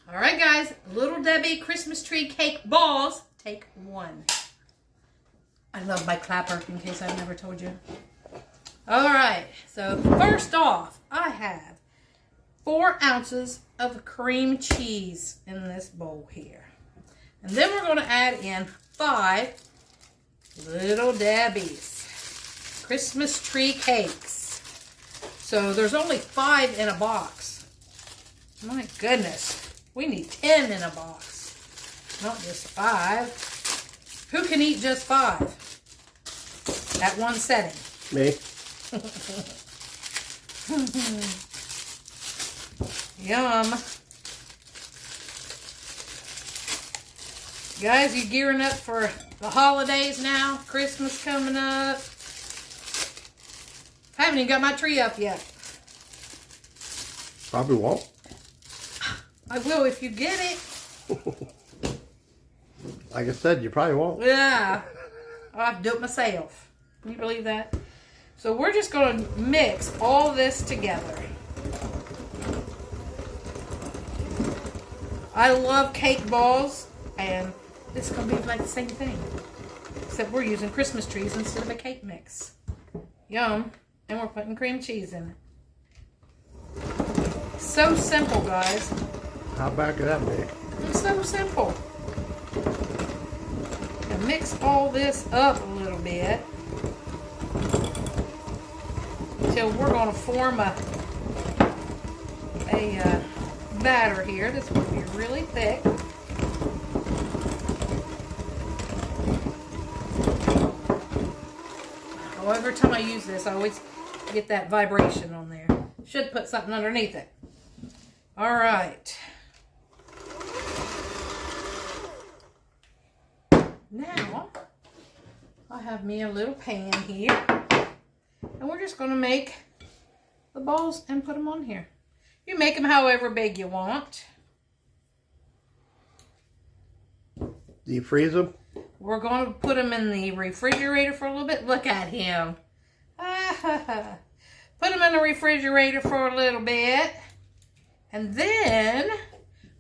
All right, guys. Little Debbie Christmas tree cake balls. Take one. I love my clapper, in case I've never told you. All right. So first off, I have 4 ounces of cream cheese in this bowl here. And then we're going to add in 5 Little Debbie's Christmas tree cakes. So there's only 5 in a box. My goodness. We need 10 in a box. Not just 5. Who can eat just 5 at one setting? Me. Yum. Guys, you gearing up for the holidays now? Christmas coming up. I haven't even got my tree up yet. Probably won't. I will if you get it. Like I said, you probably won't. Yeah. I'll have to do it myself. Can you believe that? So we're just going to mix all this together. I love cake balls, and this is going to be like the same thing. Except we're using Christmas trees instead of a cake mix. Yum. And we're putting cream cheese in it. So simple, guys. How bad could that be? It's so simple. And mix all this up a little bit until we're going to form a batter here. This will be really thick. Oh, every time I use this, I always get that vibration on there. Should put something underneath it. All right. Now, I have me a little pan here. And we're just going to make the balls and put them on here. You make them however big you want. Do you freeze them? We're going to put them in the refrigerator for a little bit. Look at him. Put them in the refrigerator for a little bit. And then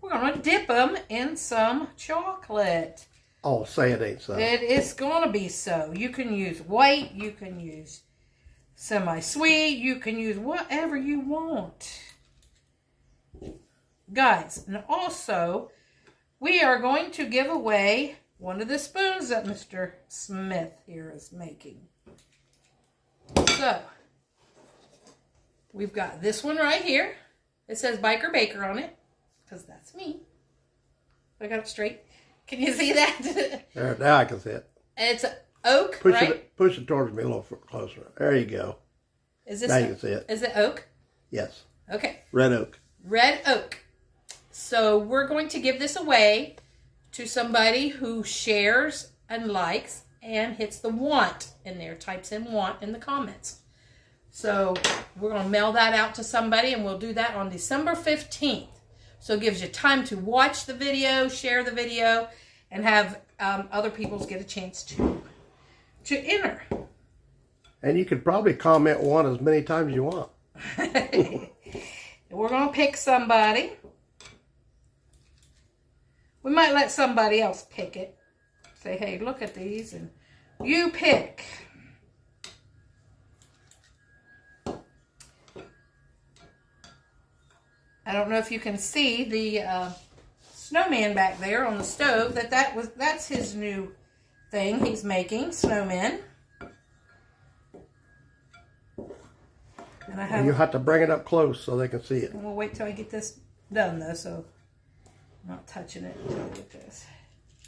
we're going to dip them in some chocolate. Oh, say it ain't so. It is going to be so. You can use white. You can use semi-sweet. You can use whatever you want. Guys, and also, we are going to give away one of the spoons that Mr. Smith here is making. So, we've got this one right here. It says Biker Baker on it, because that's me. I got it straight. Can you see that? There, now I can see it. And it's oak, right? Push it towards me a little closer. There you go. Is this now you can see it. Is it oak? Yes. Okay. Red oak. Red oak. So we're going to give this away to somebody who shares and likes and hits the want in there, types in want in the comments. So we're going to mail that out to somebody, and we'll do that on December 15th. So it gives you time to watch the video, share the video, and have other people get a chance to enter. And you could probably comment one as many times as you want. We're going to pick somebody. We might let somebody else pick it. Say, hey, look at these, and you pick. I don't know if you can see the snowman back there on the stove. That's his new thing he's making, snowmen. And you have to bring it up close so they can see it. We'll wait till I get this done, though, so I'm not touching it until I get this.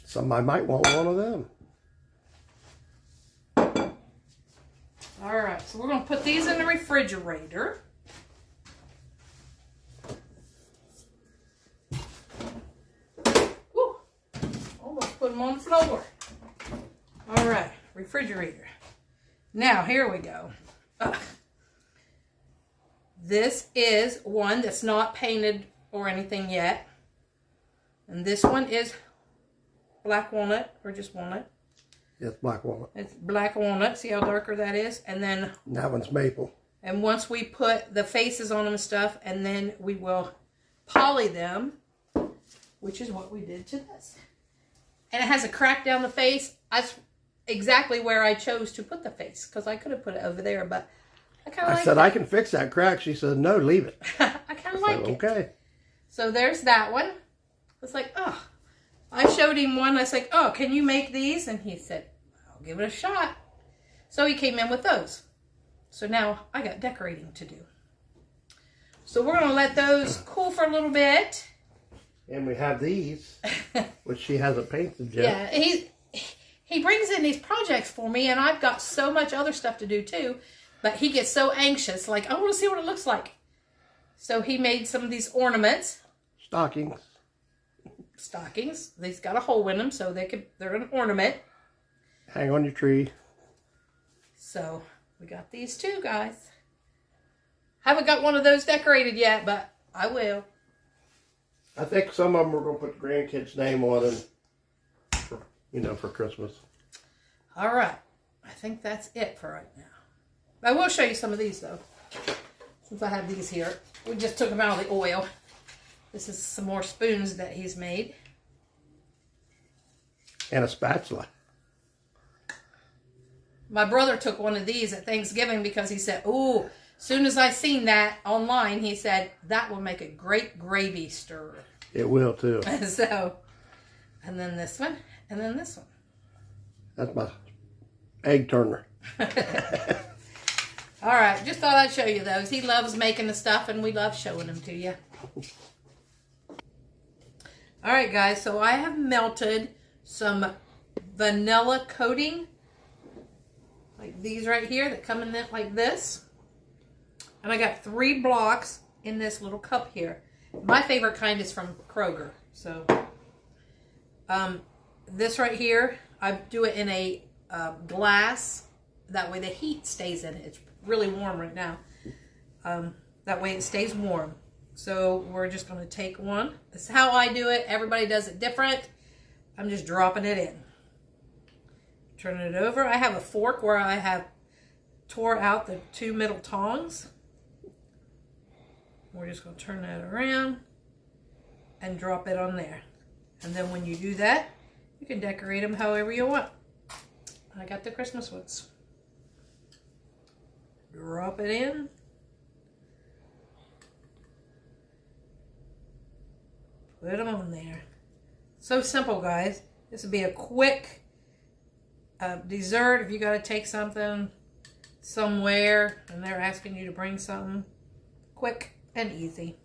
Somebody might want one of them. All right, so we're going to put these in the refrigerator. Woo! Almost put them on the floor. All right, refrigerator. Now, here we go. This is one that's not painted or anything yet. And this one is black walnut, or just walnut. It's black walnut. It's black walnut. See how darker that is? And then that one's maple. And once we put the faces on them and stuff, and then we will poly them, which is what we did to this. And it has a crack down the face. That's exactly where I chose to put the face, because I could have put it over there, but I kind of like it. I said, I can fix that crack. She said, no, leave it. I kind of like it. Okay. So there's that one. It's like, oh. I showed him one. I was like, oh, can you make these? And he said, I'll give it a shot. So he came in with those. So now I got decorating to do. So we're going to let those cool for a little bit. And we have these, which she hasn't painted yet. Yeah, he brings in these projects for me, and I've got so much other stuff to do too. But he gets so anxious, like, I want to see what it looks like. So he made some of these ornaments. Stockings. These got a hole in them, so they're an ornament. Hang on your tree. So we got these two, guys. Haven't got one of those decorated yet, but I will. I think some of them we're going to put the grandkids' name on them, for Christmas. All right. I think that's it for right now. I will show you some of these, though, since I have these here. We just took them out of the oil. This is some more spoons that he's made. And a spatula. My brother took one of these at Thanksgiving because he said, ooh, as soon as I seen that online, he said, that will make a great gravy stirrer. It will, too. So, and then this one, and then this one. That's my egg turner. All right, just thought I'd show you those. He loves making the stuff, and we love showing them to you. All right, guys, so I have melted some vanilla coating, like these right here that come in like this. And I got 3 blocks in this little cup here. My favorite kind is from Kroger. So this right here, I do it in a glass. That way the heat stays in it. It's really warm right now. That way it stays warm. So we're just going to take one. This is how I do it. Everybody does it different. I'm just dropping it in. Turn it over. I have a fork where I have tore out the 2 middle tongs. We're just going to turn that around and drop it on there. And then when you do that, you can decorate them however you want. I got the Christmas ones. Drop it in. Put them on there. So simple, guys. This would be a quick dessert if you got to take something somewhere and they're asking you to bring something. Quick and easy.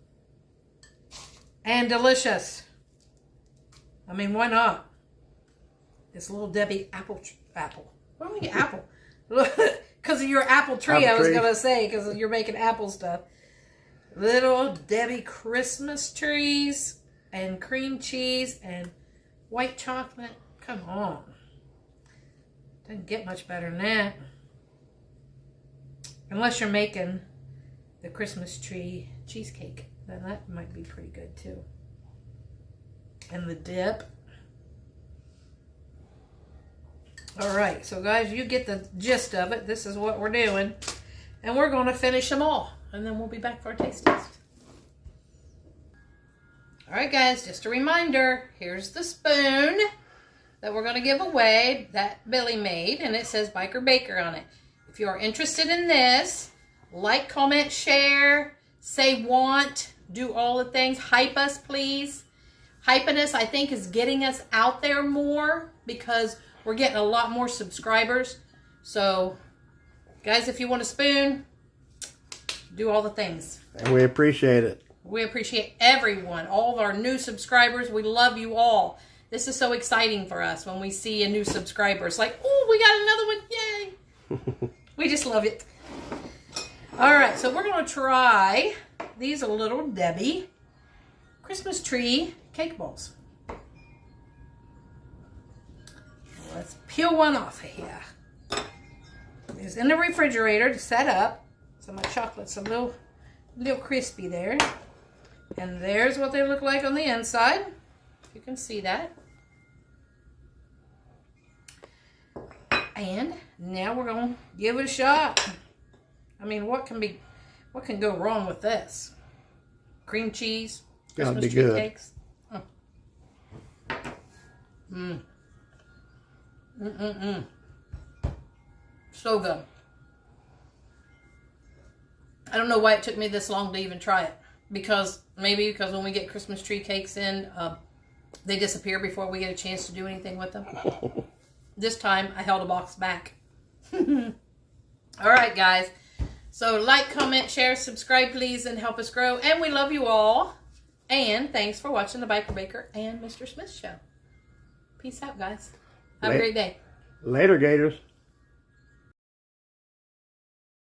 And delicious. I mean, why not? It's Little Debbie apple. Why do we get apple? Because of your apple tree, I was going to say, because you're making apple stuff. Little Debbie Christmas trees and cream cheese and white chocolate. Come on. Doesn't get much better than that. Unless you're making the Christmas tree cheesecake. Then that might be pretty good too. And the dip. Alright, so guys, you get the gist of it. This is what we're doing. And we're going to finish them all. And then we'll be back for a taste test. Alright guys, just a reminder. Here's the spoon that we're going to give away that Billy made. And it says Biker Baker on it. If you are interested in this, like, comment, share, say want, do all the things. Hype us, please. Hyping us, I think, is getting us out there more because we're getting a lot more subscribers. So, guys, if you want a spoon, do all the things. And we appreciate it. We appreciate everyone, all of our new subscribers. We love you all. This is so exciting for us when we see a new subscriber. It's like, oh, we got another one. Yay. We just love it. All right, so we're going to try these Little Debbie Christmas tree cake balls. Let's peel one off of here. It's in the refrigerator to set up. So my chocolate's a little crispy there. And there's what they look like on the inside. If you can see that. And now we're going to give it a shot. I mean, what can go wrong with this? Cream cheese, Christmas tree cakes. So good. I don't know why it took me this long to even try it. Maybe because when we get Christmas tree cakes in, they disappear before we get a chance to do anything with them. This time, I held a box back. All right, guys. So, like, comment, share, subscribe, please, and help us grow. And we love you all. And thanks for watching the Biker Baker and Mr. Smith Show. Peace out, guys. Have a great day. Later, Gators.